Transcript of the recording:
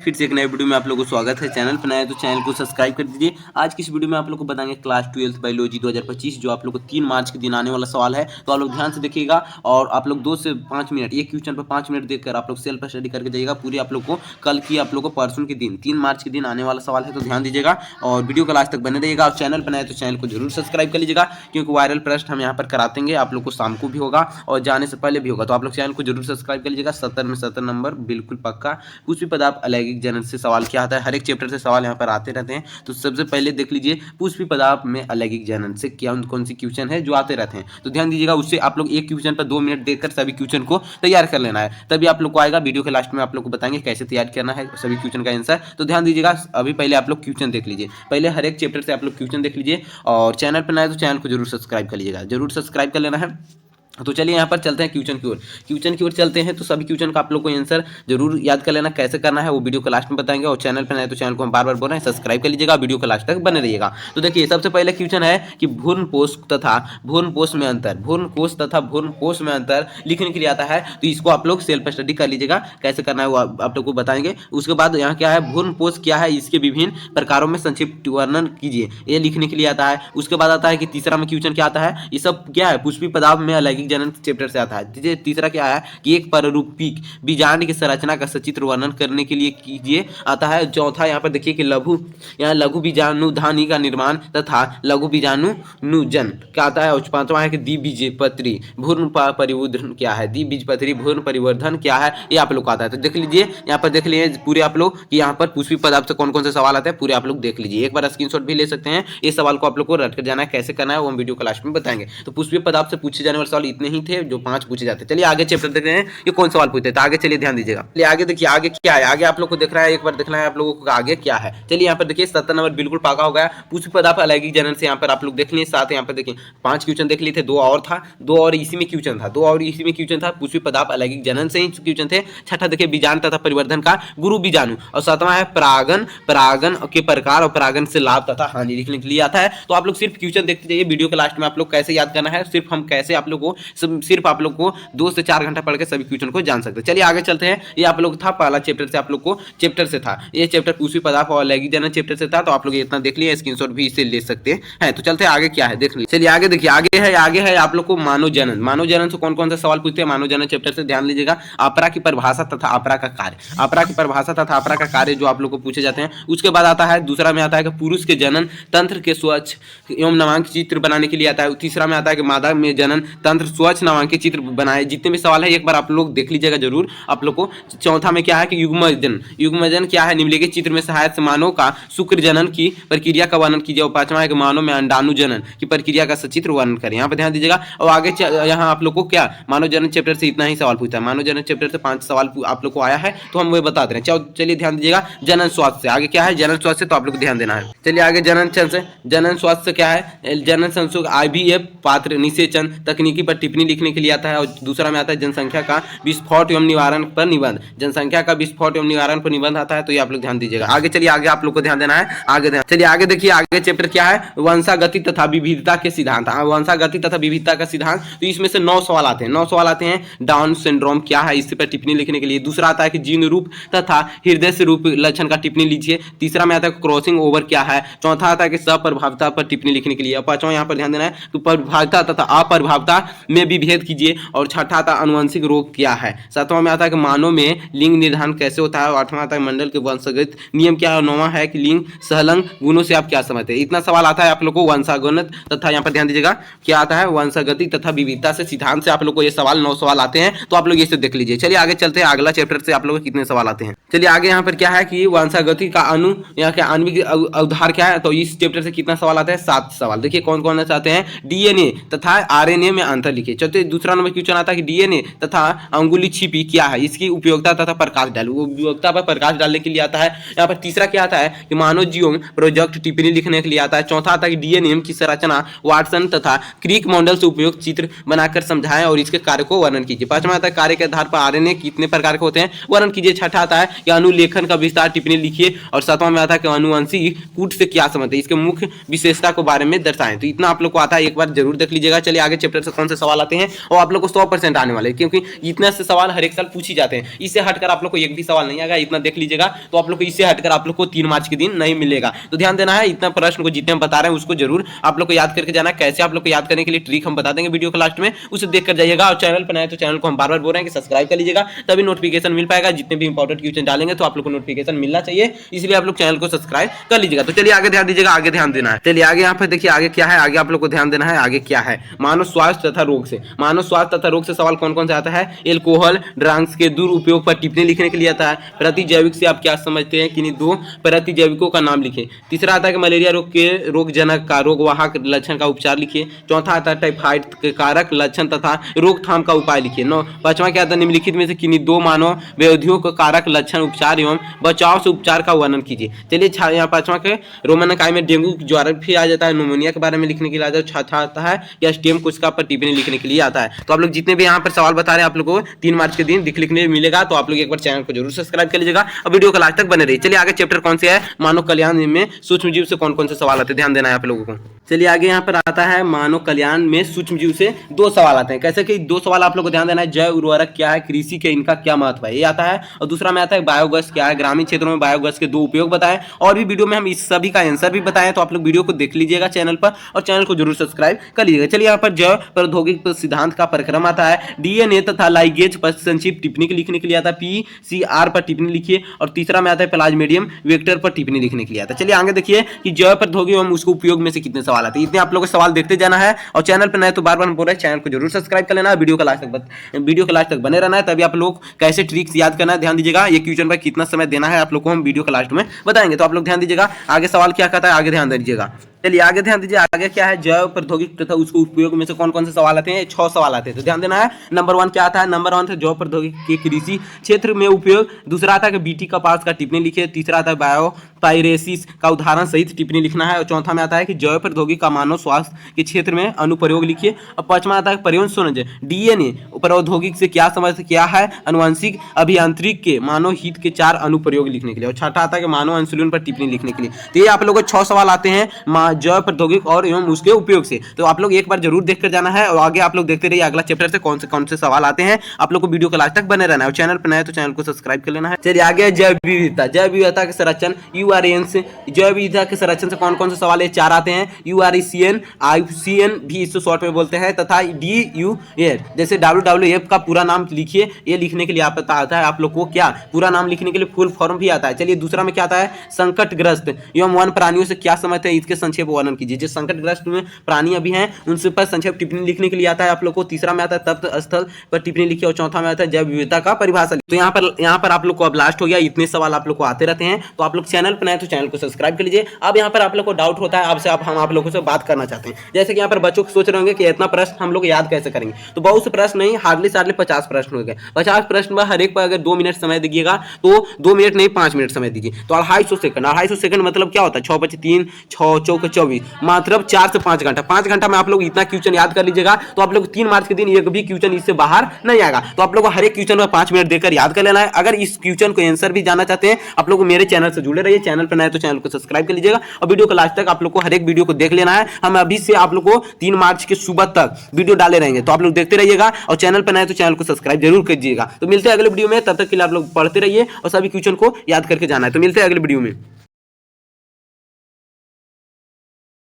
फिर से एक नए वीडियो में आप लोगों को स्वागत है। चैनल पर नया है तो चैनल को सब्सक्राइब कर दीजिए। आज की इस वीडियो में आप लोग को बताएंगे क्लास 12 बायोलॉजी 2025 जो आप लोग को 3 मार्च के दिन आने वाला सवाल है। तो आप लोग ध्यान से देखिएगा और आप लोग 2 से 5 मिनट एक क्वेश्चन पर 5 मिनट देखकर आप लोग सेल्फ स्टडी करके जाइएगा। पूरी आप लोग को कल की आप लोग को परसों के दिन 3 मार्च के दिन आने वाला सवाल है, तो ध्यान दीजिएगा और वीडियो को लास्ट तक बने रहिएगा। और चैनल पर नया है तो चैनल को जरूर सब्सक्राइब कर लीजिएगा, क्योंकि वायरल प्रश्न हम यहाँ पर कराते हैं। आप लोग को शाम को भी होगा और जाने से पहले भी होगा, तो आप लोग चैनल को जरूर सब्सक्राइब कर लीजिएगा। 70 में 70 नंबर बिल्कुल पक्का। कुछ भी पदार्थ अलैंगिक जनन से सवाल क्या आता है, हर एक चैप्टर से सवाल यहाँ पर आते रहते हैं। तो सबसे पहले देख लीजिए पुष्पी पदार्थ में अलैंगिक जनन से क्या कौन सी क्वेश्चन है जो आते रहते हैं, तो ध्यान दीजिएगा। उससे आप लोग एक क्वेश्चन पर 2 मिनट देखकर सभी क्वेश्चन को तैयार कर लेना है, तभी आप लोग को आएगा। वीडियो के लास्ट में आप लोग को बताएंगे कैसे तैयार करना है सभी क्वेश्चन का आंसर। तो ध्यान दीजिएगा, अभी पहले आप लोग क्वेश्चन देख लीजिए, पहले हर एक चैप्टर से आप लोग क्वेश्चन देख लीजिए। और चैनल पर नया है तो चैनल को जरूर सब्सक्राइब कर लीजिएगा, जरूर सब्सक्राइब कर लेना है। तो चलिए यहाँ पर चलते हैं क्वेश्चन की ओर। क्वेश्चन की ओर चलते हैं तो सभी क्वेश्चन का आप लोग को आंसर जरूर याद कर लेना, कैसे करना है वो वीडियो को लास्ट में बताएंगे। और चैनल पर नए तो चैनल को हम बार बार बोल रहे हैं सब्सक्राइब कर लीजिएगा, वीडियो को लास्ट तक बने रहिएगा। तो देखिए सबसे पहले क्वेश्चन है कि भ्रूणपोष तथा भ्रूणपोष में अंतर, भ्रूणकोष तथा भ्रूणपोष में अंतर लिखने के लिए आता है। तो इसको आप लोग सेल्फ स्टडी कर लीजिएगा, कैसे करना है वो आप लोग को बताएंगे। उसके बाद यहाँ क्या है, भ्रूणपोष क्या है, इसके विभिन्न प्रकारों में संक्षिप्त वर्णन कीजिए, ये लिखने के लिए आता है। उसके बाद आता है कि तीसरा में क्वेश्चन क्या आता है, ये सब क्या है, पुष्पी पदार्थ में अलैंगिक जनन चैप्टर से आता है। तीसरा क्या है कि एक पररूपिक बीजांड की संरचना का सचित्र वर्णन करने के लिए कीजिए आता है। चौथा यहाँ पर देखिए कि लघु बीजाणुधानी का निर्माण तथा लघु बीजाणुजन क्या आता है। और पांचवा है कि द्विबीजपत्री भ्रूण परिवर्धन क्या है, द्विबीजपत्री भ्रूण परिवर्धन क्या है, ये आप लोग को आता है। तो देख लीजिए यहाँ पर, देख लीजिए पूरे आप लोग कि यहाँ पर पुष्पी पदार्थ से कौन कौन से सवाल आते हैं, पूरे आप लोग देख लीजिए। एक बार स्क्रीनशॉट भी ले सकते हैं, इस सवाल को आप लोग को रट कर जाना है, कैसे करना है वो हम वीडियो के लास्ट में बताएंगे। तो पुष्पी पदार्थ से पूछे जाने वाले सवाल इतने ही थे जो 5 पूछे जाते हैं। चलिए आगे चैप्टर देख रहे हैं ये कौन सवाल पूछते हैं, तो आगे चलिए ध्यान दीजिएगा। चलिए आगे देखिए, आगे क्या है, आगे आप लोग को देख रहा है, एक बार देखना है आप लोगों को आगे क्या है। चलिए यहाँ पर देखिए 70 नंबर बिल्कुल पाका हो गया। पुष्पी पदार्थ अलैंगिक जनन से यहाँ पर आप लोग देख लिए, साथ यहाँ पर देखिए 5 क्वेश्चन देख लिए थे, 2 और था, 2 और इसी में क्वेश्चन था, 2 और इसी में क्वेश्चन था। पुष्पी पदार्थ अलैंगिक जनन से ही क्वेश्चन थे। छठा देखिए बीजाणु तथा परिवर्धन का गुरु बीजाणु। और सातवां है परागन के प्रकार और परागन से लाभ तथा हानि लिखने के लिए आता है। तो आप लोग सिर्फ क्वेश्चन देखते जाइए, वीडियो के लास्ट में आप लोग कैसे याद करना है, सिर्फ हम कैसे आप लोग को सिर्फ आप लोग को 2 से 4 घंटा पढ़ के सभी क्वेश्चन को जान सकते हैं। चलिए आगे चलते हैं। ये आप लोग था पहला चैप्टर से, आप लोग को चैप्टर से था ये चैप्टर पुष्पी पदार्थ और अलैंगिक जनन चैप्टर से था। तो आप लोग इतना देख लिए, स्क्रीनशॉट भी इसे ले सकते हैं। तो चलते हैं आगे क्या है देख लीजिए। चलिए आगे देखिए, आगे है आप लोग को मानव जनन। मानव जनन से कौन कौन सा सवाल पूछते हैं, मानव जनन चैप्टर से ध्यान लीजिएगा। अपरा की परिभाषा तथा अपरा का कार्य, अपरा की परिभाषा तथा अपरा का कार्य जो आप लोग को पूछे जाते हैं। उसके बाद आता है, दूसरा में आता है कि पुरुष के जनन तंत्र के स्वच्छ एवं नामांकित चित्र बनाने के लिए आता है। तीसरा में आता है कि मादा में जनन तंत्र स्वच्छ नामांकित चित्र बनाए। जितने भी सवाल है एक बार आप लोग देख लीजिएगा जरूर आप लोग को। चौथा में क्या है कि युग्मजन क्या है, निम्नलिखित चित्र में सहायक से मानव का शुक्र जनन की प्रक्रिया का वर्णन कीजिए। और पांचवा है कि मानव में अंडाणु जनन की प्रक्रिया का सचित्र वर्णन करें। यहाँ पर ध्यान दीजिएगा। और आगे यहाँ आप लोग को क्या मानव जनन चैप्टर से इतना ही सवाल पूछता है, मानव जनन चैप्टर से 5 सवाल आप लोग को आया है, तो हम वो बता दे रहे हैं। चलिए ध्यान दीजिएगा। जनन स्वास्थ्य से आगे क्या है, जनन स्वास्थ्य से तो आप लोग ध्यान देना है। चलिए आगे जनन स्वास्थ्य से क्या है, जनन संशोधन IVF पात्र निषेचन तकनीकी पर टिप्पणी लिखने के लिए आता है। और दूसरा में आता है जनसंख्या का विस्फोट एवं निवारण पर निबंध, जनसंख्या का विस्फोट एवं निवारण पर निबंध आता है। तो ये आप लोग ध्यान दीजिएगा। आगे चलिए, आगे आप लोग को ध्यान देना है। चलिए आगे देखिए, आगे चैप्टर क्या है, वंशागति तथा विविधता के सिद्धांत। वंशागति तथा विविधता का सिद्धांत, तो इसमें से 9 सवाल आते हैं, 9 सवाल आते हैं। डाउन सिंड्रोम क्या है, इस पर टिप्पणी लिखने के लिए। दूसरा आता है कि जीन रूप तथा हृदय से रूप लक्षण का टिप्पणी लीजिए। तीसरा में आता है क्रॉसिंग ओवर क्या है। चौथा आता है कि सप्रभाविता पर टिप्पणी लिखने के लिए। पांचवा यहाँ पर ध्यान देना है तो प्रभाविता तथा अप्रभाविता में विभेद कीजिए। और छठा आता अनुवांशिक रोग क्या है। सातवां में आता है कि मानव में लिंग निर्धारण कैसे होता है। और आठवां आता है मंडल के वंशगत नियम क्या है। और नौवां है कि लिंग सहलंग गुणों से आप क्या समझते हैं। इतना सवाल आता है आप लोग को वंशागत तथा यहाँ पर ध्यान दीजिएगा क्या आता है, वंशागति तथा विविधता से सिद्धांत से आप लोग को ये सवाल 9 सवाल आते हैं। तो आप लोग ये देख लीजिए। चलिए आगे चलते हैं, अगला चैप्टर से आप लोग को कितने सवाल आते हैं। चलिए आगे यहाँ पर क्या है कि वंशागति का यहाँ के आणविक अवधार क्या है। तो इस चैप्टर से कितना सवाल आता है, 7 सवाल। देखिए कौन कौन से आते हैं, DNA तथा RNA में अंतर लिखिए। चौथे दूसरा नंबर क्वेश्चन आता है कि DNA तथा अंगुली छिपी क्या है, इसकी उपयोगिता तथा प्रकाश डाल, उपयोगिता पर प्रकाश डालने के लिए आता है। यहाँ पर तीसरा क्या आता है कि मानव जीवों प्रोजेक्ट टिप्पणी लिखने के लिए आता है। चौथा आता है कि DNA की संरचना वाटसन तथा क्रिक मॉडल से उपयुक्त चित्र बनाकर समझाएं और इसके कार्य को वर्णन कीजिए। पांचवा आता है कार्य के आधार पर RNA कितने प्रकार के होते हैं वर्णन कीजिए। छठा आता है कि अनुलेखन का विस्तार टिप्पणी लिखिए। और सातवां में आता है कि अनुवंशिक कूट से क्या समझते हैं, इसके मुख्य विशेषता के बारे में दर्शाएं। तो इतना आप लोग को आता है, एक बार जरूर देख लीजिएगा। चलिए आगे चैप्टर से कौन से सवाल आते हैं और आप लोग को 100% आने वाले हैं, क्योंकि इतने से सवाल हर एक साल पूछी जाते हैं। इससे हटकर आप लोग को एक भी सवाल नहीं आएगा, इतना देख लीजिएगा। तो आप लोग को इससे हटकर आप लोग को 3 मार्च के दिन नहीं मिलेगा। तो ध्यान देना है, इतना प्रश्न को जितने हम बता रहे हैं उसको जरूर आप लोग को याद करके जाना। कैसे आप लोग को याद करने के लिए ट्रिक हम बता देंगे वीडियो के लास्ट में, उसे देख कर जाइएगा। और चैनल पर नए तो चैनल को हम बार बार बोल रहे हैं कि सब्सक्राइब कर लीजिएगा, तभी नोटिफिकेशन मिल पाएगा। जितने भी इंपॉर्टेंट क्वेश्चन डालेंगे तो आप लोग को नोटिफिकेशन मिलना चाहिए, इसलिए आप लोग चैनल को सब्सक्राइब कर लीजिएगा। तो चलिए आगे ध्यान दीजिएगा, आगे ध्यान देना है। चलिए आगे यहाँ पर देखिए आगे क्या है, आगे आप लोग को ध्यान देना है। आगे क्या है, मानव स्वास्थ्य तथा रोग से। मानव स्वास्थ्य तथा रोग से सवाल कौन कौन से आता है? एल्कोहल ड्रग्स के दुरुपयोग पर टिप्पणी लिखने के लिए आता है। प्रतिजैविक से आप क्या समझते हैं कि नहीं, 2 प्रतिजैविकों का नाम लिखे। तीसरा आता है कि मलेरिया रोग के रोगजनक का रोगवाहक लक्षण का उपचार लिखिए। चौथा आता है टाइफाइड के कारक लक्षण तथा रोकथाम का उपाय लिखिए। 9 पांचवा क्या आता है, निम्नलिखित में से किन्हीं 2 मानव व्याधियों के कारक लक्षण उपचार एवं बचाव से उपचार का वर्णन कीजिए। चलिए यहाँ पांचवा के रोमन इकाई में डेंगू ज्वर भी आ जाता है, निमोनिया के बारे में लिखने के लिए आता है या स्टेम कोशिका पर टिप्पणी लिखने के लिए आता है। तो आप लोग जितने भी यहाँ पर सवाल बता रहे हैं आप लोग को 3 मार्च के दिन लिखने मिलेगा। तो आप लोग एक बार चैनल को जरूर सब्सक्राइब कर लीजिएगा और वीडियो को लास्ट तक बने रहिए। चलिए आगे चैप्टर कौन से है, मानव कल्याण में सूक्ष्म जीव से कौन कौन से सवाल आते हैं, ध्यान देना है आप लोगों को। चलिए आगे यहाँ पर आता है मानव कल्याण में सूक्ष्म जीव से 2 सवाल आते हैं। कैसे कि 2 सवाल आप लोग को ध्यान देना है। जैव उर्वरक क्या है, कृषि के इनका क्या महत्व है, ये आता है। और दूसरा में आता है बायोगैस क्या है, ग्रामीण क्षेत्रों में बायोगैस के 2 उपयोग बताएं। और भी वीडियो में हम इस सभी का आंसर भी बताएं, तो आप लोग वीडियो को देख लीजिएगा चैनल पर और चैनल को जरूर सब्सक्राइब कर लीजिएगा। चलिए यहाँ पर जैव प्रौद्योगिकी सिद्धांत का परिक्रम आता है। डीएनए तथा लाइगेज पर संक्षिप्त टिप्पणी लिखने के लिए आता है। पीसीआर पर टिप्पणी लिखिए। और तीसरा में आता है प्लाज्मोडियम वेक्टर पर टिप्पणी लिखने के लिए आता है। चलिए आगे देखिए कि जैव प्रौद्योगिकी एवं उसके उपयोग में से कितने सवाल आते हैं। इतने आप लोग को सवाल देखते जाना है और चैनल पर नए तो बार बार बोल रहे हैं चैनल को जरूर सब्सक्राइब कर लेना है। वीडियो के लास्ट तक बने रहना है, तभी आप लोग कैसे ट्रिक्स याद करना है ध्यान दीजिएगा। ये क्वेश्चन पर कितना समय देना है आप लोग को हम वीडियो के लास्ट में बताएंगे, तो आप लोग ध्यान दीजिएगा। आगे सवाल क्या कहता है, आगे ध्यान दीजिएगा। चलिए आगे ध्यान दीजिए, आगे क्या है, जैव प्रौद्योगिकी तथा उसके उपयोग में से कौन कौन से सवाल आते हैं। 6 सवाल आते हैं, तो ध्यान देना है। नंबर 1 क्या आता है, नंबर 1 था जैव प्रौद्योगिकी के कृषि क्षेत्र में उपयोग। दूसरा आता है कि बीटी कपास का टिप्पणी लिखिए। तीसरा आता है बायोपायरेसिस का उदाहरण सहित टिप्पणी लिखना है। और चौथा में आता है कि जैव प्रौद्योगिकी का मानव स्वास्थ्य के क्षेत्र में अनुप्रयोग लिखिए। और पांचवा आता है पर्यावरण डीएनए प्रौद्योगिकी से क्या समझ क्या है, अनुवांशिक अभियांत्रिक के मानव हित के 4 अनुप्रयोग लिखने के लिए। और छठा आता है कि मानव इंसुलिन पर टिप्पणी लिखने के लिए। तो ये आप लोगों को 6 सवाल आते हैं जैव प्रौद्योगिकी और एवं उसके उपयोग से। तो आप लोग एक बार जरूर देखकर जाना है और आगे आप लोग देखते रहिए अगला चैप्टर से कौन से सवाल आते हैं। आप लोग को वीडियो के लास्ट तक बने रहना है और चैनल पर नए तो चैनल को सब्सक्राइब कर लेना है। चलिए आगे जैव विविधता। जैव विविधता के संरक्षण यूआरएन से, जैव विविधता के संरक्षण से कौन कौन से सवाल है, 4 आते हैं। यूआरसीएन, आईयूसीएन भी इसको शॉर्ट में बोलते हैं, तथा डीयूएन। जैसे WWF का पूरा नाम लिखिए, ये लिखने के लिए आप आता है आप लोग को क्या पूरा नाम लिखने के लिए फुल फॉर्म भी आता है। चलिए दूसरा में क्या आता है, संकटग्रस्त एवं वन प्राणियों से क्या समझते हैं, इसके संक्षेप वर्णन कीजिए। जो संकटग्रस्त में प्राणी अभी हैं उनसे पर संक्षेप टिप्पणी लिखने के लिए आता है आप लोग को। तीसरा में आता है तप्त स्थल पर टिप्पणी लिखिए। और चौथा में आता है जैव विविधता का परिभाषा। तो यहाँ पर आप लोग को अब लास्ट हो गया। इतने सवाल आप लोग को आते रहते हैं, तो आप लोग चैनल पर नए तो चैनल को सब्सक्राइब कर लीजिए। अब यहाँ पर आप लोग को डाउट होता है, आपसे हम आप लोगों से बात करना चाहते हैं। जैसे कि यहाँ पर बच्चों सोच रहे होंगे कि इतना प्रश्न हम लोग याद कैसे करेंगे। तो बहुत से प्रश्न नहीं, हार्डली 50 प्रश्न हो गए। 50 प्रश्न में हर एक पर अगर 2 मिनट समय दीजिएगा तो 2 मिनट नहीं 5 मिनट समय दीजिए, तो 250 सेकंड। 250 सेकंड मतलब क्या होता है, 6 × 3 6 × 24 मतलब 4 से 5 घंटा। 5 घंटा में आप लोग इतना क्वेश्चन याद कर लीजिएगा, तो आप लोग 3 मार्च के दिन एक भी क्वेश्चन इससे बाहर नहीं आएगा। तो आप लोग को हर एक क्वेश्चन में 5 मिनट देकर याद कर लेना है। अगर इस क्वेश्चन को आंसर भी जानना चाहते हैं, आप लोग मेरे चैनल से जुड़े रहिए। चैनल पर नए तो चैनल को सब्सक्राइब कर लीजिएगा और वीडियो को लास्ट तक आप लोग को हर एक वीडियो को देख लेना है। हम अभी से आप लोग को 3 मार्च के सुबह तक वीडियो डाले रहेंगे, तो आप लोग देखते रहिएगा और चैनल पर नए तो चैनल को सब्सक्राइब जरूर कीजिएगा। तो मिलते हैं अगले वीडियो में, तब तक के लिए आप लोग पढ़ते रहिए और सभी क्वेश्चन को याद करके जाना है। तो मिलते हैं अगले वीडियो में।